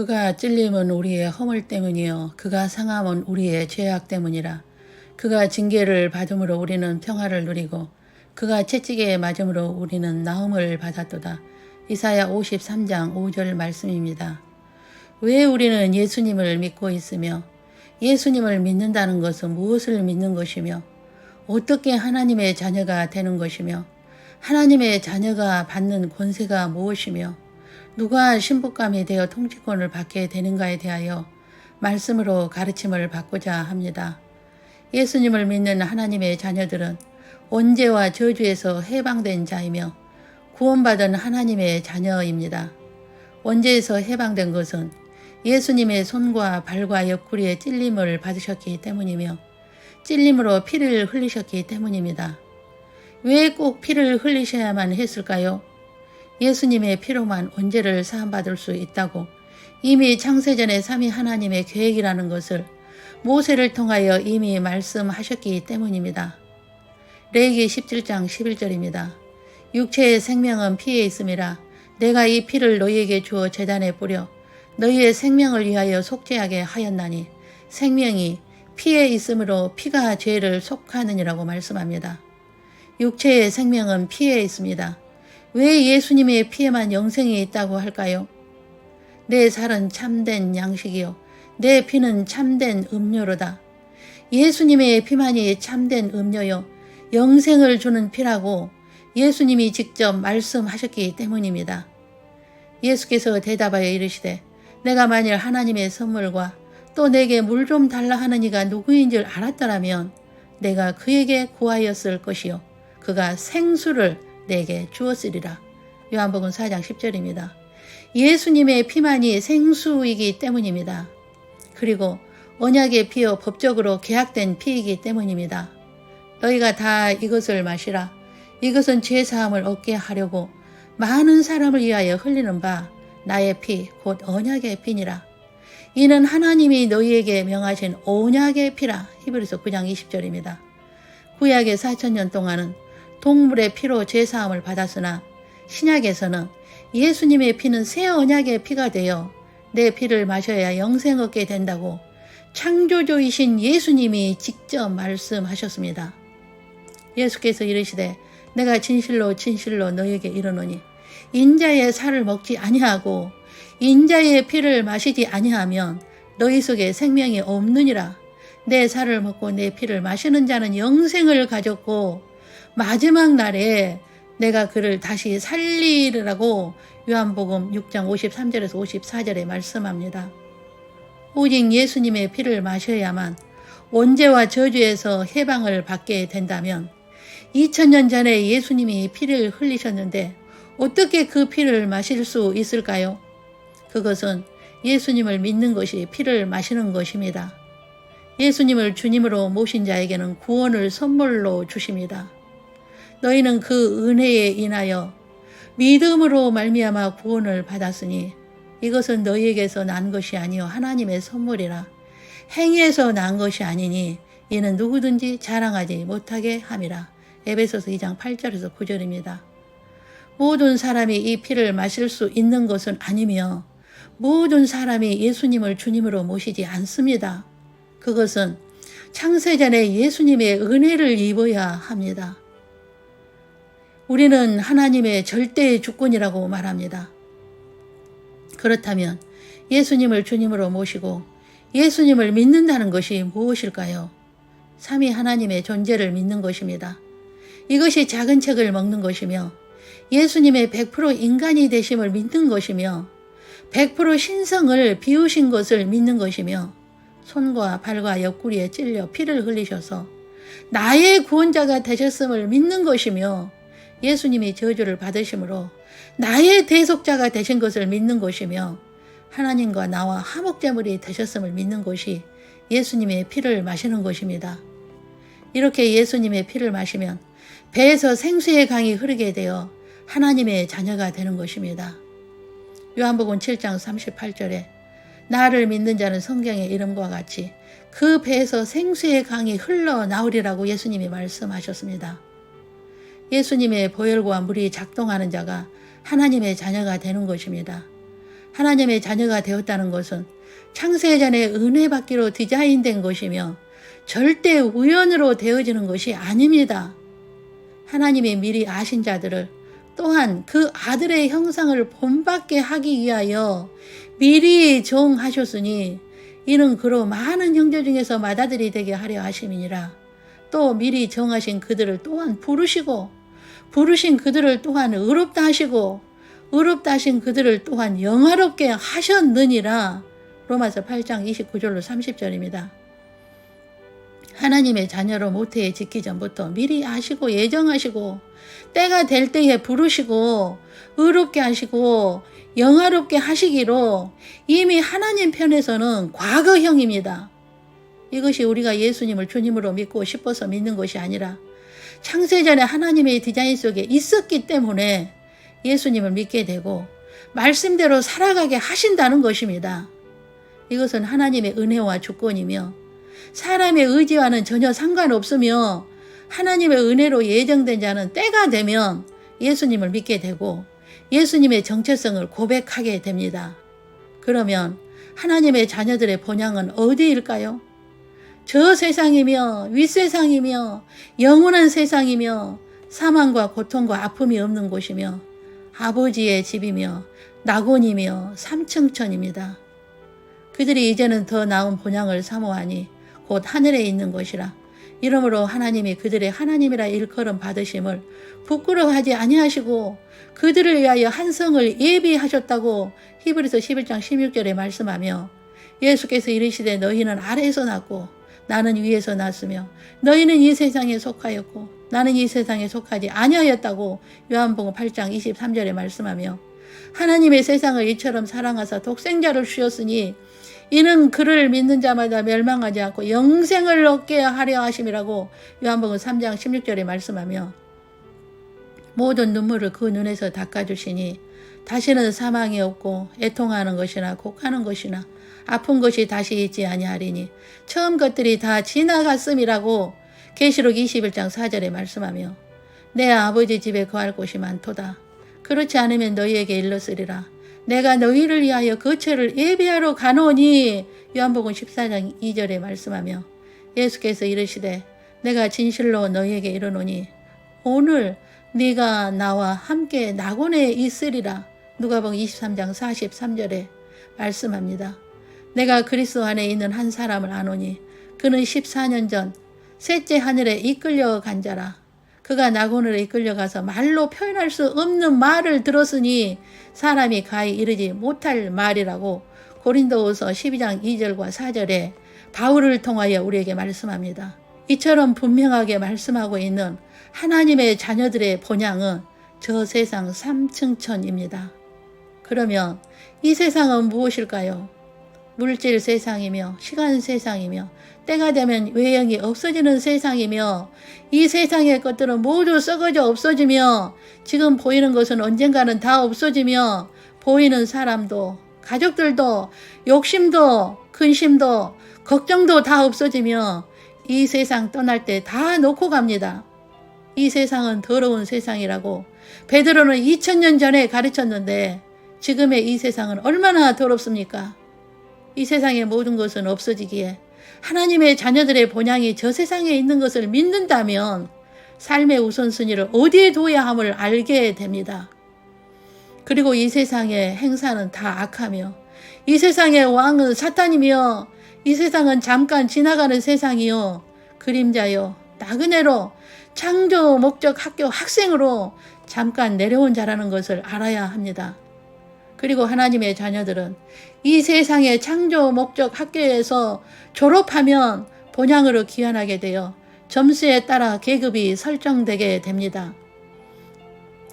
그가 찔림은 우리의 허물 때문이요 그가 상함은 우리의 죄악 때문이라. 그가 징계를 받음으로 우리는 평화를 누리고 그가 채찍에 맞음으로 우리는 나음을 받았도다. 이사야 53장 5절 말씀입니다. 왜 우리는 예수님을 믿고 있으며 예수님을 믿는다는 것은 무엇을 믿는 것이며 어떻게 하나님의 자녀가 되는 것이며 하나님의 자녀가 받는 권세가 무엇이며 누가 신부감이 되어 통치권을 받게 되는가에 대하여 말씀으로 가르침을 받고자 합니다. 예수님을 믿는 하나님의 자녀들은 원죄와 저주에서 해방된 자이며 구원받은 하나님의 자녀입니다. 원죄에서 해방된 것은 예수님의 손과 발과 옆구리에 찔림을 받으셨기 때문이며 찔림으로 피를 흘리셨기 때문입니다. 왜 꼭 피를 흘리셔야만 했을까요? 예수님의 피로만 원죄를 사함받을 수 있다고 이미 창세전에 삼위 하나님의 계획이라는 것을 모세를 통하여 이미 말씀하셨기 때문입니다. 레위기 17장 11절입니다. 육체의 생명은 피에 있음이라. 내가 이 피를 너희에게 주어 제단에 뿌려 너희의 생명을 위하여 속죄하게 하였나니 생명이 피에 있으므로 피가 죄를 속하느니라고 말씀합니다. 육체의 생명은 피에 있습니다. 왜 예수님의 피에만 영생이 있다고 할까요? 내 살은 참된 양식이요 내 피는 참된 음료로다. 예수님의 피만이 참된 음료요 영생을 주는 피라고 예수님이 직접 말씀하셨기 때문입니다. 예수께서 대답하여 이르시되 내가 만일 하나님의 선물과 또 내게 물 좀 달라 하는 이가 누구인 줄 알았더라면 내가 그에게 구하였을 것이요 그가 생수를 내게 주었으리라. 요한복음 4장 10절입니다. 예수님의 피만이 생수이기 때문입니다. 그리고 언약의 피요 법적으로 계약된 피이기 때문입니다. 너희가 다 이것을 마시라. 이것은 죄사함을 얻게 하려고 많은 사람을 위하여 흘리는 바 나의 피 곧 언약의 피니라. 이는 하나님이 너희에게 명하신 언약의 피라. 히브리서 9장 20절입니다. 구약의 4,000년 동안은 동물의 피로 죄사함을 받았으나 신약에서는 예수님의 피는 새 언약의 피가 되어 내 피를 마셔야 영생 얻게 된다고 창조주이신 예수님이 직접 말씀하셨습니다. 예수께서 이르시되 내가 진실로 진실로 너희에게 이르노니 인자의 살을 먹지 아니하고 인자의 피를 마시지 아니하면 너희 속에 생명이 없느니라. 내 살을 먹고 내 피를 마시는 자는 영생을 가졌고 마지막 날에 내가 그를 다시 살리리라고 요한복음 6장 53절에서 54절에 말씀합니다. 오직 예수님의 피를 마셔야만 원죄와 저주에서 해방을 받게 된다면 2000년 전에 예수님이 피를 흘리셨는데 어떻게 그 피를 마실 수 있을까요? 그것은 예수님을 믿는 것이 피를 마시는 것입니다. 예수님을 주님으로 모신 자에게는 구원을 선물로 주십니다. 너희는 그 은혜에 인하여 믿음으로 말미암아 구원을 받았으니 이것은 너희에게서 난 것이 아니요 하나님의 선물이라. 행위에서 난 것이 아니니 이는 누구든지 자랑하지 못하게 함이라. 에베소서 2장 8절에서 9절입니다. 모든 사람이 이 피를 마실 수 있는 것은 아니며 모든 사람이 예수님을 주님으로 모시지 않습니다. 그것은 창세전에 예수님의 은혜를 입어야 합니다. 우리는 하나님의 절대의 주권이라고 말합니다. 그렇다면 예수님을 주님으로 모시고 예수님을 믿는다는 것이 무엇일까요? 삼위 하나님의 존재를 믿는 것입니다. 이것이 작은 책을 먹는 것이며 예수님의 100% 인간이 되심을 믿는 것이며 100% 신성을 비우신 것을 믿는 것이며 손과 발과 옆구리에 찔려 피를 흘리셔서 나의 구원자가 되셨음을 믿는 것이며 예수님이 저주를 받으심으로 나의 대속자가 되신 것을 믿는 것이며 하나님과 나와 화목제물이 되셨음을 믿는 것이 예수님의 피를 마시는 것입니다. 이렇게 예수님의 피를 마시면 배에서 생수의 강이 흐르게 되어 하나님의 자녀가 되는 것입니다. 요한복음 7장 38절에 나를 믿는 자는 성경의 이름과 같이 그 배에서 생수의 강이 흘러나오리라고 예수님이 말씀하셨습니다. 예수님의 보혈과 물이 작동하는 자가 하나님의 자녀가 되는 것입니다. 하나님의 자녀가 되었다는 것은 창세전에 은혜 받기로 디자인된 것이며 절대 우연으로 되어지는 것이 아닙니다. 하나님이 미리 아신 자들을 또한 그 아들의 형상을 본받게 하기 위하여 미리 정하셨으니 이는 그로 많은 형제 중에서 맏아들이 되게 하려 하심이니라. 또 미리 정하신 그들을 또한 부르시고 부르신 그들을 또한 의롭다 하시고 의롭다 하신 그들을 또한 영화롭게 하셨느니라. 로마서 8장 29절로 30절입니다. 하나님의 자녀로 모태에 짓기 전부터 미리 아시고 예정하시고 때가 될 때에 부르시고 의롭게 하시고 영화롭게 하시기로 이미 하나님 편에서는 과거형입니다. 이것이 우리가 예수님을 주님으로 믿고 싶어서 믿는 것이 아니라 창세전에 하나님의 디자인 속에 있었기 때문에 예수님을 믿게 되고 말씀대로 살아가게 하신다는 것입니다. 이것은 하나님의 은혜와 주권이며 사람의 의지와는 전혀 상관없으며 하나님의 은혜로 예정된 자는 때가 되면 예수님을 믿게 되고 예수님의 정체성을 고백하게 됩니다. 그러면 하나님의 자녀들의 본향은 어디일까요? 저 세상이며 윗세상이며 영원한 세상이며 사망과 고통과 아픔이 없는 곳이며 아버지의 집이며 낙원이며 삼층천입니다. 그들이 이제는 더 나은 본향을 사모하니 곧 하늘에 있는 것이라. 이러므로 하나님이 그들의 하나님이라 일컬음 받으심을 부끄러워하지 아니하시고 그들을 위하여 한 성을 예비하셨다고 히브리서 11장 16절에 말씀하며 예수께서 이르시되 너희는 아래에서 났고 나는 위에서 났으며 너희는 이 세상에 속하였고 나는 이 세상에 속하지 아니하였다고 요한복음 8장 23절에 말씀하며 하나님의 세상을 이처럼 사랑하사 독생자를 주셨으니 이는 그를 믿는 자마다 멸망하지 않고 영생을 얻게 하려 하심이라고 요한복음 3장 16절에 말씀하며 모든 눈물을 그 눈에서 닦아주시니 다시는 사망이 없고 애통하는 것이나 곡하는 것이나 아픈 것이 다시 있지 아니하리니 처음 것들이 다 지나갔음이라고 계시록 21장 4절에 말씀하며 내 아버지 집에 거할 곳이 많도다. 그렇지 않으면 너희에게 일렀으리라. 내가 너희를 위하여 거처를 예비하러 가노니 요한복음 14장 2절에 말씀하며 예수께서 이르시되 내가 진실로 너희에게 이르노니 오늘 네가 나와 함께 낙원에 있으리라. 누가복음 23장 43절에 말씀합니다. 내가 그리스도 안에 있는 한 사람을 아노니 그는 14년 전 셋째 하늘에 이끌려간 자라. 그가 낙원으로 이끌려가서 말로 표현할 수 없는 말을 들었으니 사람이 가히 이르지 못할 말이라고 고린도후서 12장 2절과 4절에 바울을 통하여 우리에게 말씀합니다. 이처럼 분명하게 말씀하고 있는 하나님의 자녀들의 본향은 저 세상 삼층천입니다. 그러면 이 세상은 무엇일까요? 물질 세상이며 시간 세상이며 때가 되면 외형이 없어지는 세상이며 이 세상의 것들은 모두 썩어져 없어지며 지금 보이는 것은 언젠가는 다 없어지며 보이는 사람도 가족들도 욕심도 근심도 걱정도 다 없어지며 이 세상 떠날 때 다 놓고 갑니다. 이 세상은 더러운 세상이라고 베드로는 2000년 전에 가르쳤는데 지금의 이 세상은 얼마나 더럽습니까? 이 세상의 모든 것은 없어지기에 하나님의 자녀들의 본향이 저 세상에 있는 것을 믿는다면 삶의 우선순위를 어디에 둬야 함을 알게 됩니다. 그리고 이 세상의 행사는 다 악하며 이 세상의 왕은 사탄이며 이 세상은 잠깐 지나가는 세상이요 그림자요 나그네로 창조 목적 학교 학생으로 잠깐 내려온 자라는 것을 알아야 합니다. 그리고 하나님의 자녀들은 이 세상의 창조 목적 학교에서 졸업하면 본향으로 귀환하게 되어 점수에 따라 계급이 설정되게 됩니다.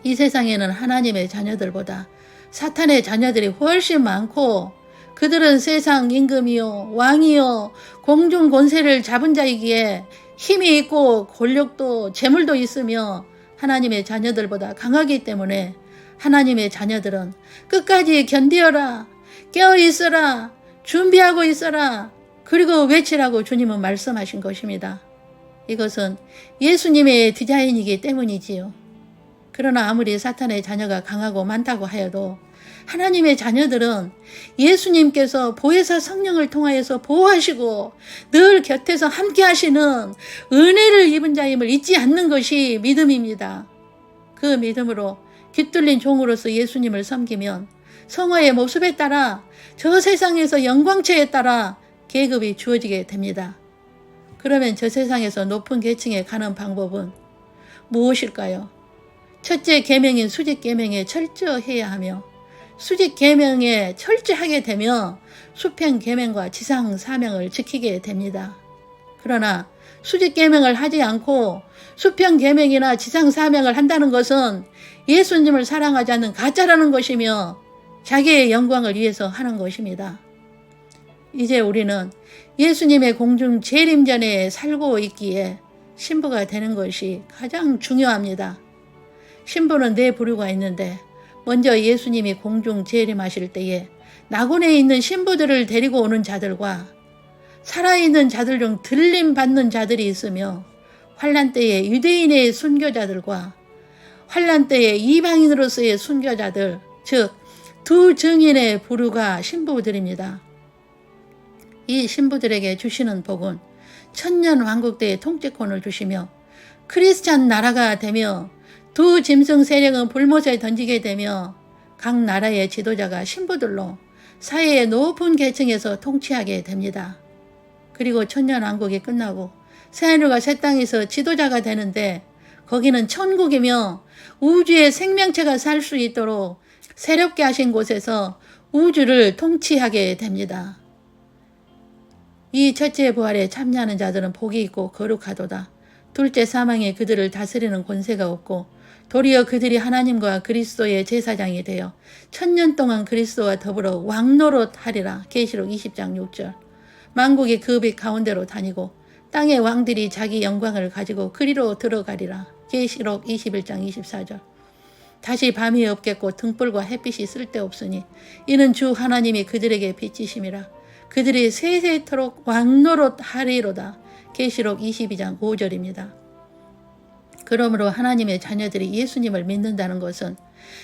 이 세상에는 하나님의 자녀들보다 사탄의 자녀들이 훨씬 많고 그들은 세상 임금이요 왕이요 공중 권세를 잡은 자이기에 힘이 있고 권력도 재물도 있으며 하나님의 자녀들보다 강하기 때문에 하나님의 자녀들은 끝까지 견디어라, 깨어있어라, 준비하고 있어라, 그리고 외치라고 주님은 말씀하신 것입니다. 이것은 예수님의 디자인이기 때문이지요. 그러나 아무리 사탄의 자녀가 강하고 많다고 하여도 하나님의 자녀들은 예수님께서 보혜사 성령을 통하여서 보호하시고 늘 곁에서 함께 하시는 은혜를 입은 자임을 잊지 않는 것이 믿음입니다. 그 믿음으로 깃들린 종으로서 예수님을 섬기면 성화의 모습에 따라 저 세상에서 영광체에 따라 계급이 주어지게 됩니다. 그러면 저 세상에서 높은 계층에 가는 방법은 무엇일까요? 첫째 계명인 수직 계명에 철저해야 하며 수직 계명에 철저하게 되면 수평 계명과 지상 사명을 지키게 됩니다. 그러나 수직 계명을 하지 않고 수평 계명이나 지상 사명을 한다는 것은 예수님을 사랑하지 않는 가짜라는 것이며 자기의 영광을 위해서 하는 것입니다. 이제 우리는 예수님의 공중 재림전에 살고 있기에 신부가 되는 것이 가장 중요합니다. 신부는 네 부류가 있는데 먼저 예수님이 공중 재림하실 때에 낙원에 있는 신부들을 데리고 오는 자들과 살아있는 자들 중 들림받는 자들이 있으며 환난 때에 유대인의 순교자들과 환난 때에 이방인으로서의 순교자들, 즉 두 증인의 부류가 신부들입니다. 이 신부들에게 주시는 복은 천년 왕국 때의 통치권을 주시며 크리스찬 나라가 되며 두 짐승 세력은 불못에 던지게 되며 각 나라의 지도자가 신부들로 사회의 높은 계층에서 통치하게 됩니다. 그리고 천년 왕국이 끝나고 새하늘과 새 땅에서 지도자가 되는데 거기는 천국이며 우주의 생명체가 살 수 있도록 새롭게 하신 곳에서 우주를 통치하게 됩니다. 이 첫째 부활에 참여하는 자들은 복이 있고 거룩하도다. 둘째 사망에 그들을 다스리는 권세가 없고 도리어 그들이 하나님과 그리스도의 제사장이 되어 천년 동안 그리스도와 더불어 왕노릇하리라. 계시록 20장 6절. 만국이 그 빛 가운데로 다니고 땅의 왕들이 자기 영광을 가지고 그리로 들어가리라. 계시록 21장 24절. 다시 밤이 없겠고 등불과 햇빛이 쓸데없으니 이는 주 하나님이 그들에게 빛이심이라. 그들이 세세토록 왕노릇하리로다. 계시록 22장 5절입니다. 그러므로 하나님의 자녀들이 예수님을 믿는다는 것은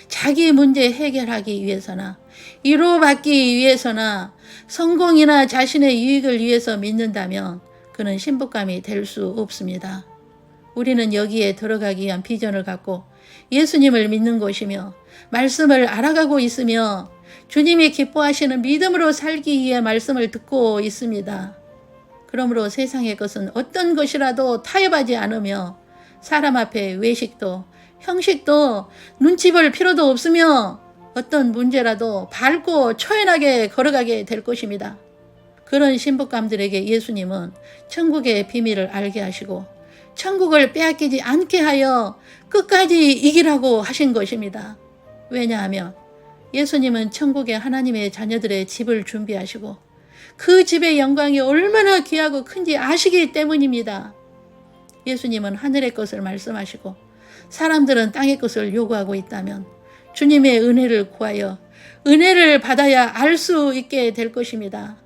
자기 문제 해결하기 위해서나 위로받기 위해서나 성공이나 자신의 유익을 위해서 믿는다면 그는 신부감이 될 수 없습니다. 우리는 여기에 들어가기 위한 비전을 갖고 예수님을 믿는 것이며 말씀을 알아가고 있으며 주님이 기뻐하시는 믿음으로 살기 위해 말씀을 듣고 있습니다. 그러므로 세상의 것은 어떤 것이라도 타협하지 않으며 사람 앞에 외식도 형식도 눈치 볼 필요도 없으며 어떤 문제라도 밝고 초연하게 걸어가게 될 것입니다. 그런 신부감들에게 예수님은 천국의 비밀을 알게 하시고 천국을 빼앗기지 않게 하여 끝까지 이기라고 하신 것입니다. 왜냐하면 예수님은 천국에 하나님의 자녀들의 집을 준비하시고 그 집의 영광이 얼마나 귀하고 큰지 아시기 때문입니다. 예수님은 하늘의 것을 말씀하시고 사람들은 땅의 것을 요구하고 있다면 주님의 은혜를 구하여 은혜를 받아야 알 수 있게 될 것입니다.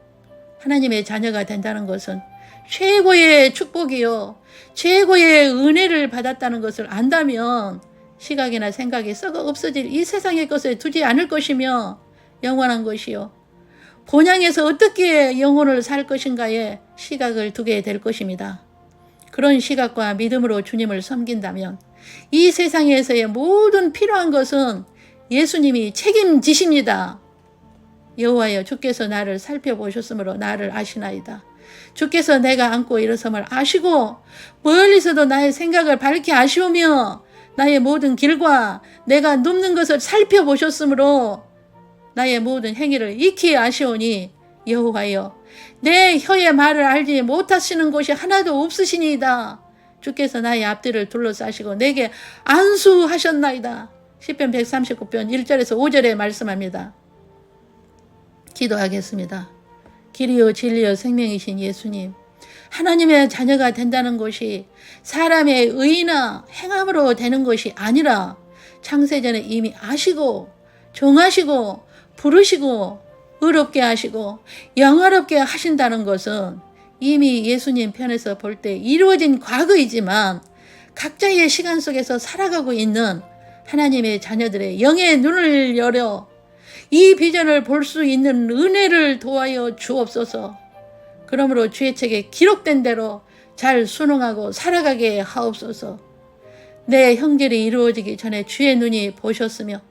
하나님의 자녀가 된다는 것은 최고의 축복이요 최고의 은혜를 받았다는 것을 안다면 시각이나 생각이 썩어 없어질 이 세상의 것을 두지 않을 것이며 영원한 것이요 본향에서 어떻게 영혼을 살 것인가에 시각을 두게 될 것입니다. 그런 시각과 믿음으로 주님을 섬긴다면 이 세상에서의 모든 필요한 것은 예수님이 책임지십니다. 여호와여 주께서 나를 살펴보셨으므로 나를 아시나이다. 주께서 내가 안고 일어섬을 아시고 멀리서도 나의 생각을 밝히 아시오며 나의 모든 길과 내가 눕는 것을 살펴보셨으므로 나의 모든 행위를 익히 아시오니 여호와여 내 혀의 말을 알지 못하시는 곳이 하나도 없으시니이다. 주께서 나의 앞뒤를 둘러싸시고 내게 안수하셨나이다. 시편 139편 1절에서 5절에 말씀합니다. 기도하겠습니다. 길이요 진리요 생명이신 예수님, 하나님의 자녀가 된다는 것이 사람의 의나 행함으로 되는 것이 아니라 창세전에 이미 아시고 정하시고 부르시고 의롭게 하시고 영화롭게 하신다는 것은 이미 예수님 편에서 볼 때 이루어진 과거이지만 각자의 시간 속에서 살아가고 있는 하나님의 자녀들의 영의 눈을 열어 이 비전을 볼 수 있는 은혜를 도와여 주옵소서. 그러므로 주의 책에 기록된 대로 잘 순응하고 살아가게 하옵소서. 내 형질이 이루어지기 전에 주의 눈이 보셨으며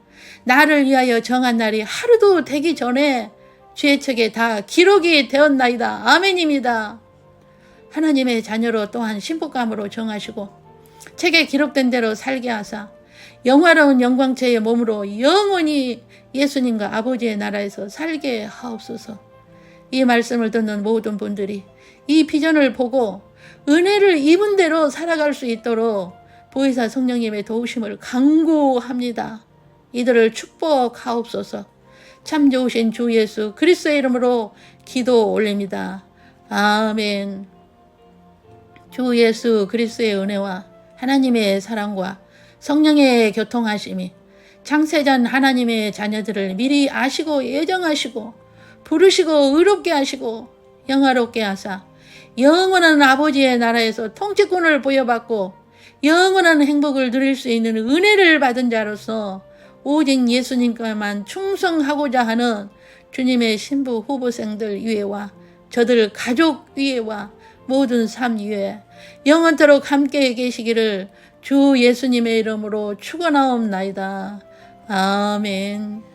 나를 위하여 정한 날이 하루도 되기 전에 주의 책에 다 기록이 되었나이다. 아멘입니다. 하나님의 자녀로 또한 신부감으로 정하시고 책에 기록된 대로 살게 하사 영화로운 영광체의 몸으로 영원히 예수님과 아버지의 나라에서 살게 하옵소서. 이 말씀을 듣는 모든 분들이 이 비전을 보고 은혜를 입은 대로 살아갈 수 있도록 보혜사 성령님의 도우심을 간구합니다. 이들을 축복하옵소서. 참 좋으신 주 예수 그리스도의 이름으로 기도 올립니다. 아멘. 주 예수 그리스도의 은혜와 하나님의 사랑과 성령의 교통하심이 창세전 하나님의 자녀들을 미리 아시고 예정하시고 부르시고 의롭게 하시고 영화롭게 하사 영원한 아버지의 나라에서 통치권을 부여받고 영원한 행복을 누릴 수 있는 은혜를 받은 자로서 오직 예수님께만 충성하고자 하는 주님의 신부 후보생들 위에와 저들 가족 위에와 모든 삶 위에 영원토록 함께 계시기를 주 예수님의 이름으로 축원하옵나이다. 아멘.